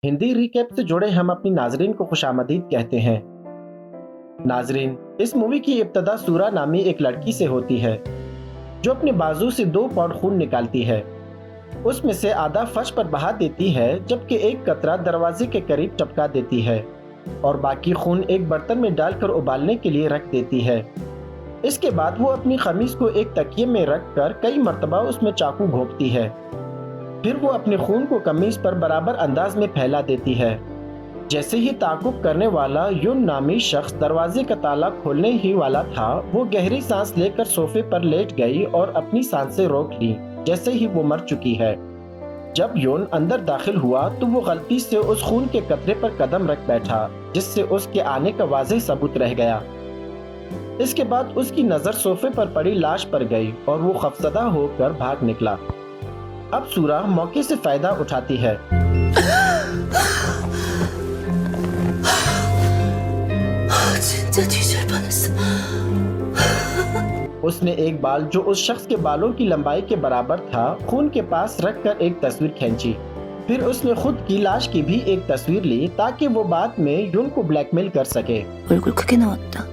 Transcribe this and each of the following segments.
Hindi recap से जुड़े हम अपनी नाजरीन को खुशामदीद कहते हैं। नाजरीन, इस मूवी की इब्तदा सूरा नामी एक लड़की से होती है जो अपने बाजू से 2 पाउंड खून निकालती है। उसमें से आधा फर्श पर बहा देती है, जबकि एक कतरा दरवाजे के करीब टपका देती है और बाकी खून एक बर्तन में डालकर उबालने के लिए रख देती है। इसके बाद वो अपनी खमीज को एक तकिए में रख कर कई मरतबा उसमें चाकू घोंपती है। फिर वो अपने खून को कमीज पर बराबर अंदाज में फैला देती है। जैसे ही ताक़ुब करने वाला युन नामी शख्स दरवाजे का ताला खोलने ही वाला था, वो गहरी सांस लेकर सोफे पर लेट गई और अपनी सांसें रोक ली, जैसे ही वो मर चुकी है। जब युन अंदर दाखिल हुआ तो वो गलती से उस खून के कतरे पर कदम रख बैठा, जिससे उसके आने का वाज़ेह सबूत रह गया। इसके बाद उसकी नज़र सोफे पर पड़ी लाश पर गई और वो खौफज़दा होकर भाग निकला। अब सूरा मौके से फायदा उठाती है। उसने एक बाल जो उस शख्स के बालों की लंबाई के बराबर था खून के पास रखकर एक तस्वीर खींची। फिर उसने खुद की लाश की भी एक तस्वीर ली ताकि वो बाद में युन को ब्लैकमेल कर सके। 얼굴 크게 나왔다.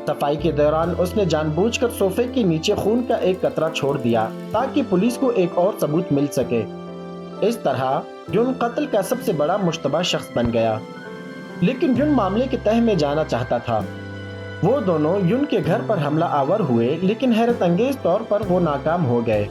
सफाई के दौरान उसने जानबूझकर सोफे के नीचे खून का एक कतरा छोड़ दिया ताकि पुलिस को एक और सबूत मिल सके। इस तरह युन कत्ल का सबसे बड़ा मुश्तबा शख्स बन गया। लेकिन युन मामले के तह में जाना चाहता था। वो दोनों युन के घर पर हमला आवर हुए, लेकिन हैरत अंगेज तौर पर वो नाकाम हो गए।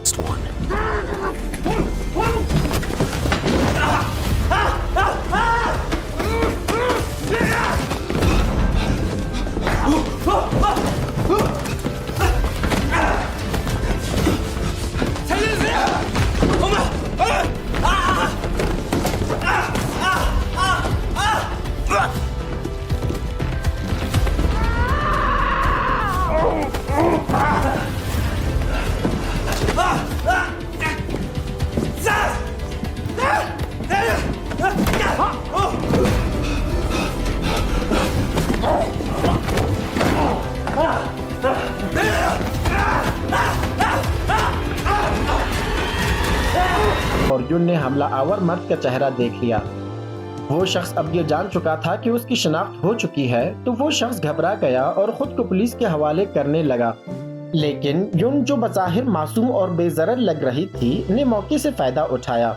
और युन ने हमला आवर मर्द का चेहरा देख लिया। वो शख्स अब ये जान चुका था कि उसकी शिनाख्त हो चुकी है, तो वो शख्स घबरा गया और खुद को पुलिस के हवाले करने लगा। लेकिन युन, जो बज़ाहिर मासूम और बेज़रर लग रही थी, ने मौके से फायदा उठाया।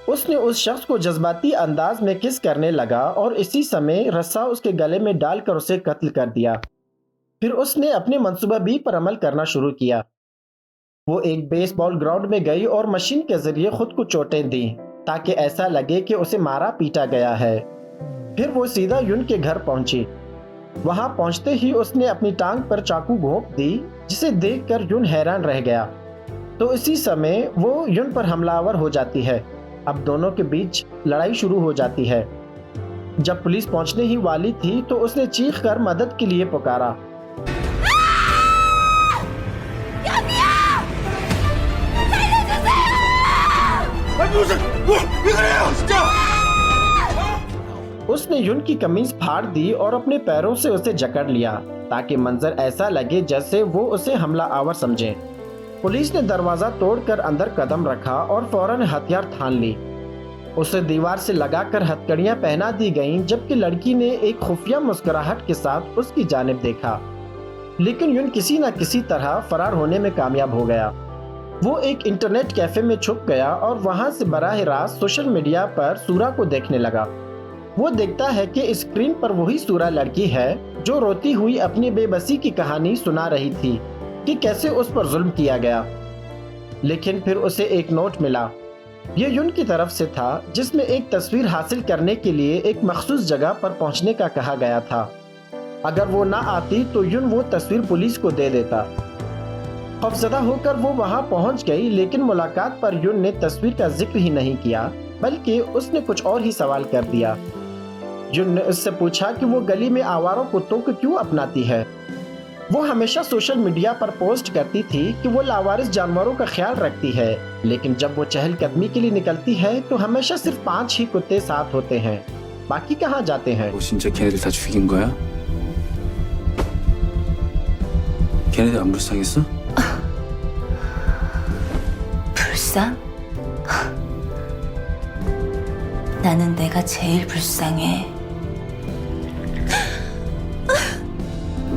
उसने उस शख्स को जज्बाती अंदाज में किस करने लगा और इसी समय रस्सा उसके गले में डालकर उसे कत्ल कर दिया। फिर उसने अपने मंसूबा बी पर अमल करना शुरू किया। वो एक बेसबॉल ग्राउंड में गई और मशीन के जरिए खुद को चोटें दी ताकि ऐसा लगे कि उसे मारा पीटा गया है। फिर वो सीधा युन के घर पहुंची। वहां पहुंचते ही उसने अपनी टांग पर चाकू घोंप दी, जिसे देखकर युन हैरान रह गया। तो इसी समय वो युन पर हमलावर हो जाती है। अब दोनों के बीच लड़ाई शुरू हो जाती है। जब पुलिस पहुंचने ही वाली थी तो उसने चीख कर मदद के लिए पुकारा। उसने युन की कमीज फाड़ दी और अपने पैरों से उसे जकड़ लिया ताकि मंजर ऐसा लगे जैसे वो उसे हमला आवर समझे। पुलिस ने दरवाजा तोड़कर अंदर कदम रखा और फौरन हथियार थान ली। उसे दीवार से लगाकर हथकड़ियां पहना दी गईं, जबकि लड़की ने एक खुफिया मुस्कुराहट के साथ उसकी जानिब देखा। लेकिन युन किसी न किसी तरह फरार होने में कामयाब हो गया। वो एक इंटरनेट कैफे में छुप गया और वहां से बराह रास्त सोशल मीडिया पर सूरा को देखने लगा। वो देखता है कि स्क्रीन पर वही सूरा लड़की है जो रोती हुई अपनी बेबसी की कहानी सुना रही थी कि कैसे उस पर जुल्म किया गया। लेकिन फिर उसे एक नोट मिला। ये युन की तरफ से था, जिसमें एक तस्वीर हासिल करने के लिए एक मखसूस जगह पर पहुंचने का कहा गया था। अगर वो ना आती तो युन वो तस्वीर पुलिस को दे देता। खौफज़दा होकर वो वहां पहुंच गई, लेकिन मुलाकात पर युन ने तस्वीर का जिक्र ही नहीं किया, बल्कि उसने कुछ और ही सवाल कर दिया। युन ने उससे पूछा कि वो गली में आवारों कुत्तों को क्यों अपनाती है। वो हमेशा सोशल मीडिया पर पोस्ट करती थी कि वो लावारिस जानवरों का ख्याल रखती है, लेकिन जब वो चहलकदमी के लिए निकलती है तो हमेशा सिर्फ 5 ही कुत्ते साथ होते हैं। बाकी कहाँ जाते हैं? 너 진짜 걔네들 다 죽인 거야? 걔네들 안 불쌍했어? 불쌍? 나는 내가 제일 불쌍해.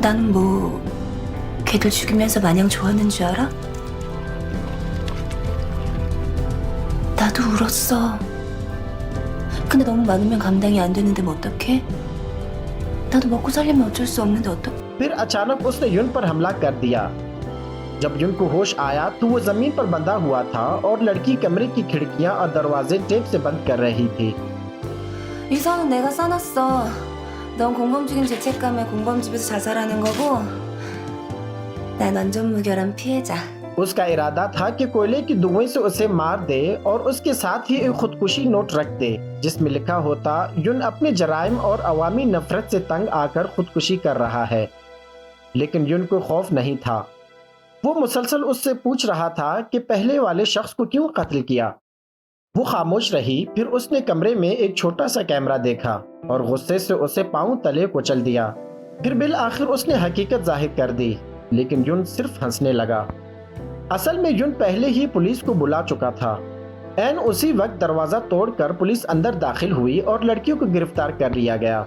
난 뭐 걔들 죽이면서 마냥 좋았는 줄 알아? 나도 울었어. 근데 너무 많으면 감당이 안 되는데 뭐 어떡해? 나도 먹고 살려면 어쩔 수 없는데 어떡? फिर अचानक उसने युन पर हमला कर दिया। जब युन को होश आया तो वो जमीन पर बंधा हुआ था और लड़की कमरे की खिड़कियां और दरवाजे टेप से बंद कर रही थी। 위선은 내가 써놨어. 넌 공범 죽인 죄책감에 공범집에서 자살하는 거고 난 완전 무결한 피해자. उसका इरादा था कि कोयले की धुएं से उसे मार दे और उसके साथ ही एक खुदकुशी नोट रख दे जिसमें लिखा होता युन अपने जराइम और अवामी नफरत से तंग आकर खुदकुशी कर रहा है। लेकिन युन को खौफ नहीं था। वो मुसलसल उससे पूछ रहा था कि पहले वाले शख्स को क्यों कत्ल किया। वो खामोश रही। फिर उसने कमरे में एक छोटा सा कैमरा देखा और गुस्से से उसे पांव तले कुचल दिया। फिर बिल आखिर उसने हकीकत जाहिर कर दी, लेकिन युन सिर्फ हंसने लगा। असल में युन पहले ही पुलिस को बुला चुका था। ऐन उसी वक्त दरवाजा तोड़कर पुलिस अंदर दाखिल हुई और लड़कियों को गिरफ्तार कर लिया गया।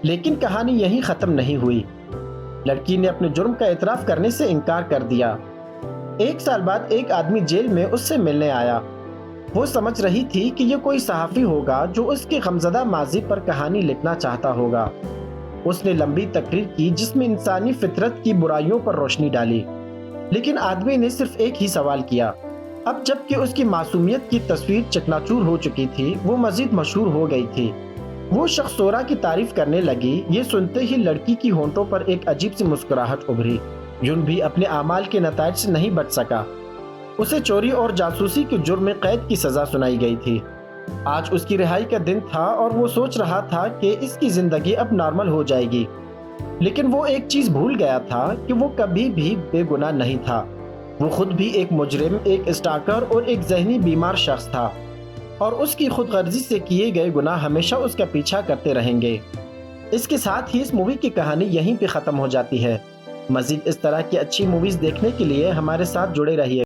लेकिन कहानी यहीं खत्म नहीं हुई। लड़की ने अपने जुर्म का इतराफ करने से इनकार कर दिया। 1 साल बाद एक आदमी जेल में उससे मिलने आया। वो समझ रही थी कि ये कोई सहाफ़ी होगा जो उसके गमज़दा माजी पर कहानी लिखना चाहता होगा। उसने लंबी तकरीर की जिसमें इंसानी फितरत की बुराइयों पर रोशनी डाली। लेकिन आदमी ने सिर्फ एक ही सवाल किया। अब जबकि उसकी मासूमियत की तस्वीर चकनाचूर हो चुकी थी, वो मजीद मशहूर हो गई थी। वो शख्स सोरा की तारीफ करने लगी। ये सुनते ही लड़की की होंठों पर एक अजीब सी मुस्कुराहट उभरी। युन भी अपने आमाल के नताइज से नहीं बच सका। उसे चोरी और जासूसी के जुर्म में कैद की सजा सुनाई गई थी। आज उसकी रिहाई का दिन था और वो सोच रहा था कि इसकी जिंदगी अब नॉर्मल हो जाएगी। लेकिन वो एक चीज भूल गया था कि वो कभी भी बेगुनाह नहीं था। वो खुद भी एक मुजरिम, एक स्टाकर और एक जहनी बीमार शख्स था और उसकी खुदगर्जी से किए गए गुनाह हमेशा उसका पीछा करते रहेंगे। इसके साथ ही इस मूवी की कहानी यहीं पे ख़त्म हो जाती है। मज़ीद इस तरह की अच्छी मूवीज़ देखने के लिए हमारे साथ जुड़े रहिए।